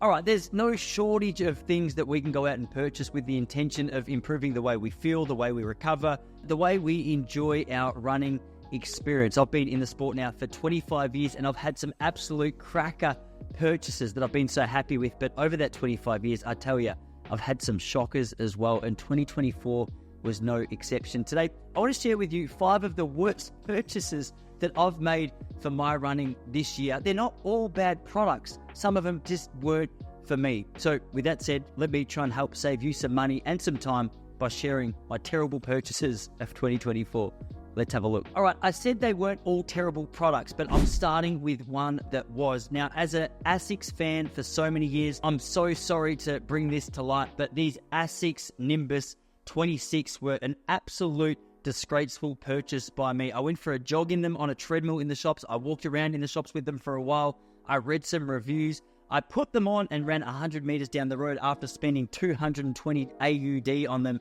All right, there's no shortage of things that we can go out and purchase with the intention of improving the way we feel, the way we recover, the way we enjoy our running experience. I've been in the sport now for 25 years and I've had some absolute cracker purchases that I've been so happy with. But over that 25 years, I tell you, I've had some shockers as well. And 2024 was no exception. Today, I want to share with you 5 of the worst purchases that I've made for my running this year. They're not all bad products. Some of them just weren't for me. So with that said, let me try and help save you some money and some time by sharing my terrible purchases of 2024. Let's have a look. All right, I said they weren't all terrible products, but I'm starting with one that was. Now, as an ASICS fan for so many years, I'm so sorry to bring this to light, but these ASICS Nimbus 26 were an absolute disgraceful purchase by me. I went for a jog in them on a treadmill in the shops. I walked around in the shops with them for a while. I read some reviews. I put them on and ran 100 meters down the road after spending 220 AUD on them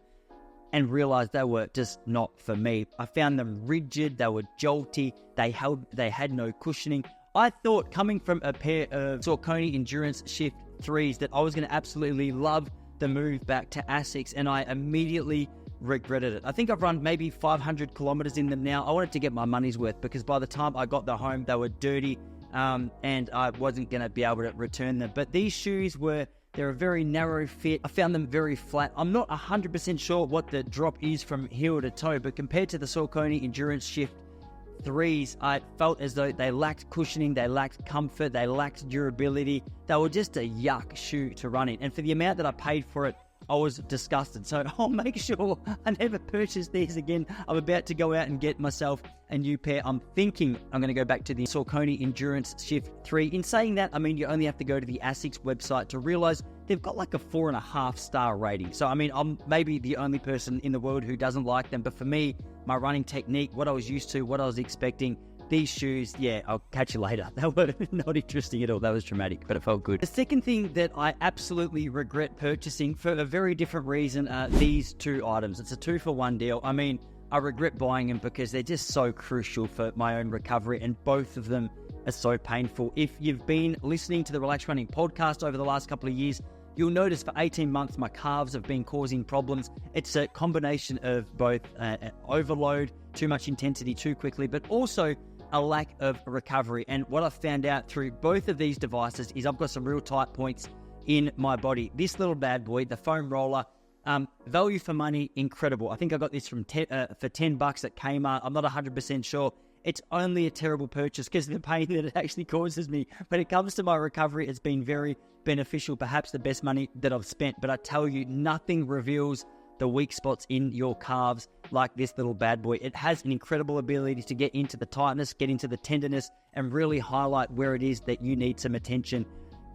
and realized they were just not for me. I found them rigid, they were jolty, they had no cushioning. I thought, coming from a pair of Saucony Endurance Shift 3s, that I was going to absolutely love the move back to ASICS, and I immediately regretted it. I think I've run maybe 500 kilometers in them now. I wanted to get my money's worth because by the time I got them home, they were dirty, and I wasn't going to be able to return them. But these shoes they're a very narrow fit. I found them very flat. I'm not 100% sure what the drop is from heel to toe, but compared to the Saucony Endurance Shift 3s, I felt as though they lacked cushioning, they lacked comfort, they lacked durability. They were just a yuck shoe to run in. And for the amount that I paid for it, I was disgusted. So I'll make sure I never purchase these again. I'm about to go out and get myself a new pair. I'm thinking I'm going to go back to the Saucony Endurance Shift 3. In saying that, I mean, you only have to go to the ASICS website to realize they've got like a 4.5 star rating. So, I mean, I'm maybe the only person in the world who doesn't like them. But for me, my running technique, what I was used to, what I was expecting, these shoes, yeah, I'll catch you later. They were not interesting at all. That was dramatic, but it felt good. The second thing that I absolutely regret purchasing for a very different reason are these 2 items. It's a 2-for-1 deal. I mean, I regret buying them because they're just so crucial for my own recovery, and both of them are so painful. If you've been listening to the Relax Running podcast over the last couple of years, you'll notice for 18 months, my calves have been causing problems. It's a combination of both overload, too much intensity too quickly, but also a lack of recovery. And what I've found out through both of these devices is I've got some real tight points in my body. This little bad boy, the foam roller, value for money, incredible. I think I got this for $10 at Kmart. I'm not 100% sure. It's only a terrible purchase because of the pain that it actually causes me. When it comes to my recovery, it's been very beneficial, perhaps the best money that I've spent. But I tell you, nothing reveals the weak spots in your calves like this little bad boy. It has an incredible ability to get into the tightness, get into the tenderness, and really highlight where it is that you need some attention.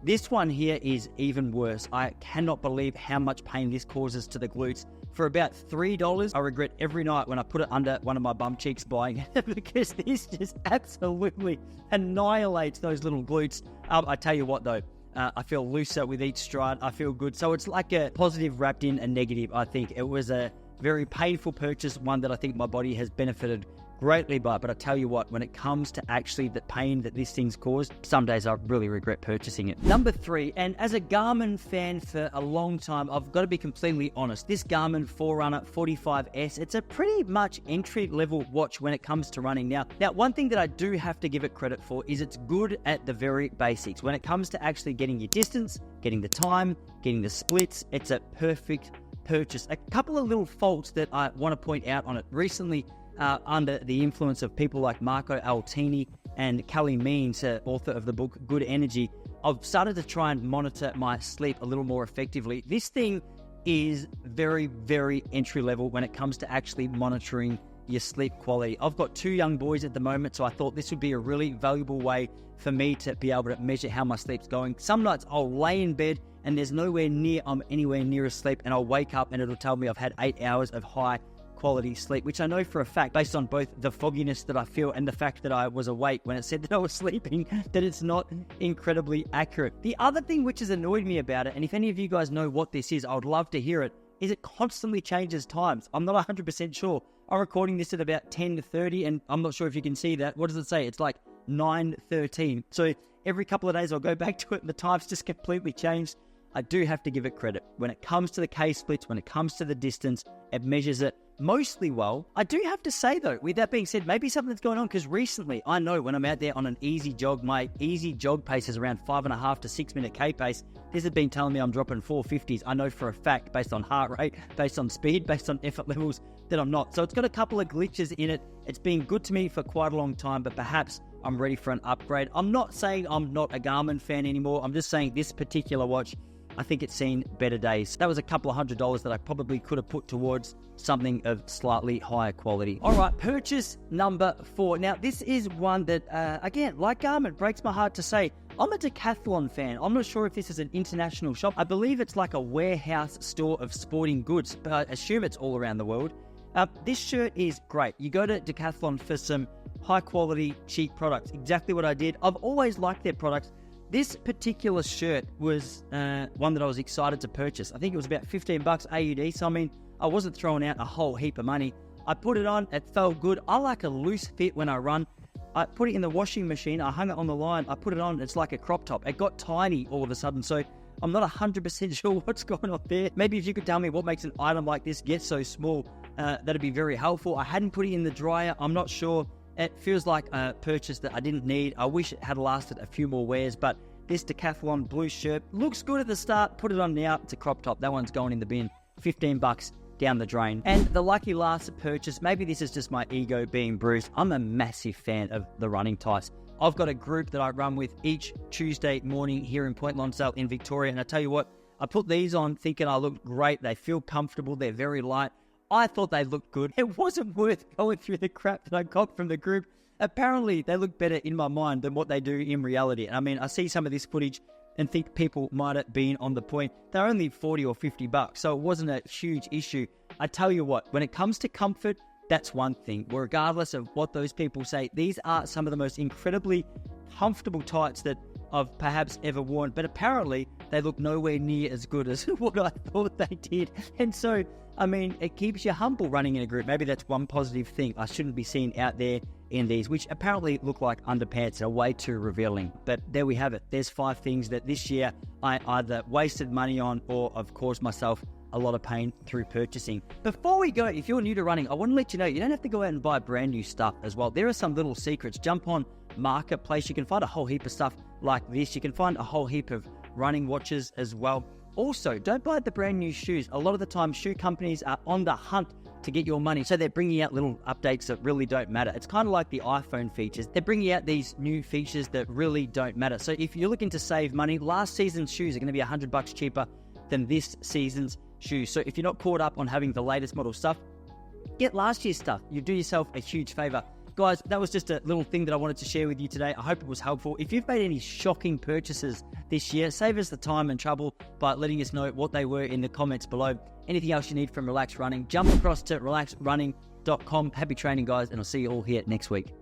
This one here is even worse. I cannot believe how much pain this causes to the glutes. For about $3, I regret every night when I put it under one of my bum cheeks buying it because this just absolutely annihilates those little glutes. I tell you what though, I feel looser with each stride. I feel good. So it's like a positive wrapped in a negative, I think. It was a very painful purchase, one that I think my body has benefited greatly by. But I tell you what, when it comes to actually the pain that this thing's caused, some days I really regret purchasing it. Number 3, and as a Garmin fan for a long time, I've got to be completely honest. This Garmin Forerunner 45S, it's a pretty much entry-level watch when it comes to running. Now, one thing that I do have to give it credit for is it's good at the very basics. When it comes to actually getting your distance, getting the time, getting the splits, it's a perfect purchase. A couple of little faults that I want to point out on it. Recently, under the influence of people like Marco Altini and Kelly Means, author of the book Good Energy, I've started to try and monitor my sleep a little more effectively. This thing is very, very entry level when it comes to actually monitoring your sleep quality. I've got 2 young boys at the moment, so I thought this would be a really valuable way for me to be able to measure how my sleep's going. Some nights I'll lay in bed and there's I'm anywhere near asleep, and I'll wake up and it'll tell me I've had 8 hours of high quality sleep, which I know for a fact, based on both the fogginess that I feel and the fact that I was awake when it said that I was sleeping, that it's not incredibly accurate. The other thing which has annoyed me about it, and if any of you guys know what this is, I would love to hear it, is it constantly changes times. I'm not 100% sure. I'm recording this at about 10:30, and I'm not sure if you can see that. What does it say? It's like 9:13. So Every couple of days I'll go back to it and the time's just completely changed. I do have to give it credit. When it comes to the K-splits, when it comes to the distance, it measures it mostly well. I do have to say though, with that being said, maybe something's going on, because recently I know when I'm out there on an easy jog, my easy jog pace is around 5.5 to 6 minute K pace. This has been telling me I'm dropping 450s. I know for a fact, based on heart rate, based on speed, based on effort levels, that I'm not. So it's got a couple of glitches in it. It's been good to me for quite a long time, but perhaps I'm ready for an upgrade. I'm not saying I'm not a Garmin fan anymore. I'm just saying this particular watch, I think it's seen better days. That was a couple of $100s that I probably could have put towards something of slightly higher quality. All right, purchase number 4. Now, this is one that, again, like Garmin, breaks my heart to say. I'm a Decathlon fan. I'm not sure if this is an international shop. I believe it's like a warehouse store of sporting goods, but I assume it's all around the world. This shirt is great. You go to Decathlon for some high quality, cheap products. Exactly what I did. I've always liked their products. This particular shirt was one that I was excited to purchase. I think it was about $15 AUD. So, I mean, I wasn't throwing out a whole heap of money. I put it on. It felt good. I like a loose fit when I run. I put it in the washing machine. I hung it on the line. I put it on. It's like a crop top. It got tiny all of a sudden. So I'm not 100% sure what's going on there. Maybe if you could tell me what makes an item like this get so small, that'd be very helpful. I hadn't put it in the dryer. I'm not sure. It feels like a purchase that I didn't need. I wish it had lasted a few more wears, but this Decathlon blue shirt looks good at the start. Put it on now. It's a crop top. That one's going in the bin. $15 down the drain. And the lucky last purchase, maybe this is just my ego being bruised. I'm a massive fan of the running tights. I've got a group that I run with each Tuesday morning here in Point Lonsdale in Victoria. And I tell you what, I put these on thinking I looked great. They feel comfortable. They're very light. I thought they looked good. It wasn't worth going through the crap that I got from the group. Apparently, they look better in my mind than what they do in reality. I mean, I see some of this footage and think people might have been on the point. They're only $40 or $50, so it wasn't a huge issue. I tell you what, when it comes to comfort, that's one thing. Regardless of what those people say, these are some of the most incredibly comfortable tights that I've perhaps ever worn. But apparently, they look nowhere near as good as what I thought they did. And so, I mean, it keeps you humble running in a group. Maybe that's one positive thing. I shouldn't be seen out there in these, which apparently look like underpants, are way too revealing. But there we have it. There's 5 things that this year I either wasted money on or I've caused myself a lot of pain through purchasing. Before we go, if you're new to running, I want to let you know you don't have to go out and buy brand new stuff as well. There are some little secrets. Jump on Marketplace. You can find a whole heap of stuff like this. You can find a whole heap of running watches as well. Also, don't buy the brand new shoes. A lot of the time, shoe companies are on the hunt to get your money. So they're bringing out little updates that really don't matter. It's kind of like the iPhone features. They're bringing out these new features that really don't matter. So if you're looking to save money, last season's shoes are going to be $100 cheaper than this season's shoes. So if you're not caught up on having the latest model stuff, get last year's stuff. You do yourself a huge favor. Guys, that was just a little thing that I wanted to share with you today. I hope it was helpful. If you've made any shocking purchases this year, save us the time and trouble by letting us know what they were in the comments below. Anything else you need from Relax Running, jump across to relaxrunning.com. Happy training, guys, and I'll see you all here next week.